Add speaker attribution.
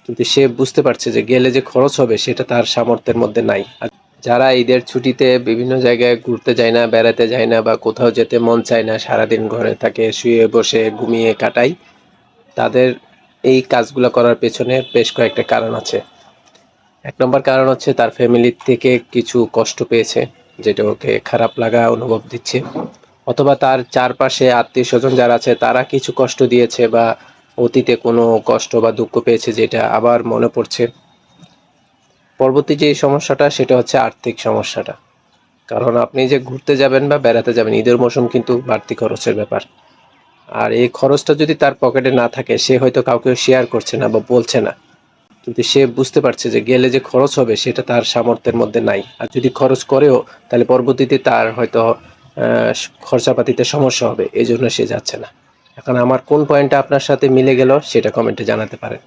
Speaker 1: কিন্তু সে বুঝতে পারছে যে গেলে যে খরচ হবে সেটা তার সামর্থ্যের মধ্যে নাই। আর যারা ঈদের ছুটিতে বিভিন্ন জায়গায় ঘুরতে যায় না, বেড়াতে যায় না বা কোথাও যেতে মন চায় না, সারাদিন ঘরে থাকে, শুয়ে বসে ঘুমিয়ে কাটায়, তাদের এই কাজগুলো করার পেছনে বেশ কয়েকটা কারণ আছে। এক নম্বর কারণ হচ্ছে তার ফ্যামিলি থেকে কিছু কষ্ট পেয়েছে, যেটা ওকে খারাপ লাগা অনুভব দিচ্ছে, অথবা তার চারপাশে আত্মীয় স্বজন যারা আছে তারা কিছু কষ্ট দিয়েছে বা অতীতে কোনো কষ্ট বা দুঃখ পেয়েছে যেটা আবার মনে পড়ছে। পরবর্তী যে সমস্যাটা সেটা হচ্ছে আর্থিক সমস্যাটা। কারণ আপনি যে ঘুরতে যাবেন বা বেড়াতে যাবেন, ঈদের মৌসুম কিন্তু বাড়তি খরচের ব্যাপার। আর এই খরচটা যদি তার পকেটে না থাকে, সে হয়তো কাউকে শেয়ার করছে না বা বলছে না, কিন্তু সে বুঝতে পারছে যে গেলে যে খরচ হবে সেটা তার সামর্থ্যের মধ্যে নাই। আর যদি খরচ করেও তাহলে পরবর্তীতে তার হয়তো খরচাপাতিতে সমস্যা হবে, এই জন্য সে যাচ্ছে না। এখন আমার কোন পয়েন্টটা আপনার সাথে মিলে গেল সেটা কমেন্টে জানাতে পারেন।